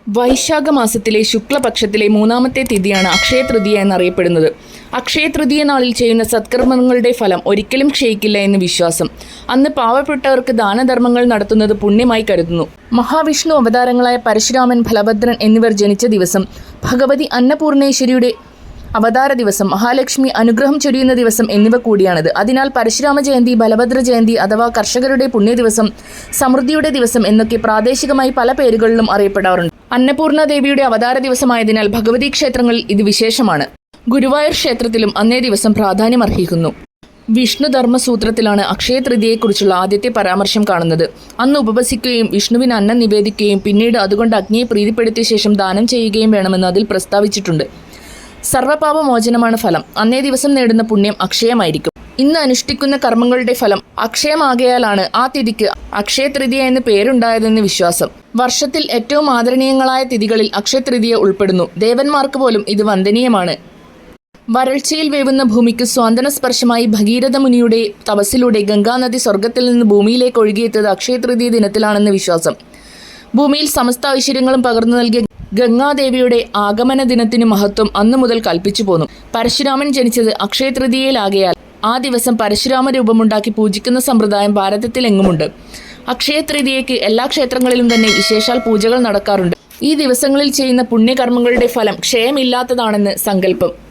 വൈശാഖ മാസത്തിലെ ശുക്ലപക്ഷത്തിലെ മൂന്നാമത്തെ തിഥിയാണ് അക്ഷയ തൃതീയ എന്നറിയപ്പെടുന്നത്. അക്ഷയ തൃതീയ നാളിൽ ചെയ്യുന്ന സത്കർമ്മങ്ങളുടെ ഫലം ഒരിക്കലും ക്ഷയിക്കില്ല എന്ന് വിശ്വാസം. അന്ന് പാവപ്പെട്ടവർക്ക് ദാനധർമ്മങ്ങൾ നടത്തുന്നത് പുണ്യമായി കരുതുന്നു. മഹാവിഷ്ണു അവതാരങ്ങളായ പരശുരാമൻ, ബലഭദ്രൻ എന്നിവർ ജനിച്ച ദിവസം, ഭഗവതി അന്നപൂർണേശ്വരിയുടെ അവതാര ദിവസം, മഹാലക്ഷ്മി അനുഗ്രഹം ചൊരിയുന്ന ദിവസം എന്നിവ കൂടിയാണിത്. അതിനാൽ പരശുരാമ ജയന്തി, ബലഭദ്ര ജയന്തി അഥവാ കർഷകരുടെ പുണ്യദിവസം, സമൃദ്ധിയുടെ ദിവസം എന്നൊക്കെ പ്രാദേശികമായി പല പേരുകളിലും അറിയപ്പെടാറുണ്ട്. അന്നപൂർണ ദേവിയുടെ അവതാര ദിവസമായതിനാൽ ഭഗവതി ക്ഷേത്രങ്ങളിൽ ഇത് വിശേഷമാണ്. ഗുരുവായൂർ ക്ഷേത്രത്തിലും അന്നേ ദിവസം പ്രാധാന്യം അർഹിക്കുന്നു. വിഷ്ണുധർമ്മസൂത്രത്തിലാണ് അക്ഷയ തൃതീയയെക്കുറിച്ചുള്ള ആദ്യത്തെ പരാമർശം കാണുന്നത്. അന്ന് ഉപവസിക്കുകയും വിഷ്ണുവിന് അന്നം നിവേദിക്കുകയും പിന്നീട് അതുകൊണ്ട് അഗ്നിയെ പ്രീതിപ്പെടുത്തിയ ശേഷം ദാനം ചെയ്യുകയും വേണമെന്ന് അതിൽ പ്രസ്താവിച്ചിട്ടുണ്ട്. സർവ്വപാപമോചനമാണ് ഫലം. അന്നേ ദിവസം നേടുന്ന പുണ്യം അക്ഷയമായിരിക്കും. ഇന്ന് അനുഷ്ഠിക്കുന്ന കർമ്മങ്ങളുടെ ഫലം അക്ഷയമാകയാലാണ് ആ തിഥിക്ക് അക്ഷയ തൃതീയ എന്ന് പേരുണ്ടായതെന്ന് വിശ്വാസം. വർഷത്തിൽ ഏറ്റവും ആദരണീയങ്ങളായ തിഥികളിൽ അക്ഷയ തൃതീയ ഉൾപ്പെടുന്നു. ദേവന്മാർക്ക് പോലും ഇത് വന്ദനീയമാണ്. വരൾച്ചയിൽ വേവുന്ന ഭൂമിക്ക് സ്വാന്തന സ്പർശമായി ഭഗീരഥ മുനിയുടെ തപസ്സിലൂടെ ഗംഗാനദി സ്വർഗത്തിൽ നിന്ന് ഭൂമിയിലേക്ക് ഒഴുകിയെത്തിയത് അക്ഷയ തൃതീയ ദിനത്തിലാണെന്ന് വിശ്വാസം. ഭൂമിയിൽ സമസ്ത ഐശ്വര്യങ്ങളും പകർന്നു നൽകിയ ഗംഗാദേവിയുടെ ആഗമന ദിനത്തിന് മഹത്വം അന്നു മുതൽ കൽപ്പിച്ചു പോന്നു. പരശുരാമൻ ജനിച്ചത് അക്ഷയ തൃതീയയിലാകയാൽ ആ ദിവസം പരശുരാമ രൂപമുണ്ടാക്കി പൂജിക്കുന്ന സമ്പ്രദായം ഭാരതത്തിലെങ്ങുമുണ്ട്. അക്ഷയ തൃതീയയ്ക്ക് എല്ലാ ക്ഷേത്രങ്ങളിലും തന്നെ വിശേഷാൽ പൂജകൾ നടക്കാറുണ്ട്. ഈ ദിവസങ്ങളിൽ ചെയ്യുന്ന പുണ്യകർമ്മങ്ങളുടെ ഫലം ക്ഷയമില്ലാത്തതാണെന്ന് സങ്കല്പം.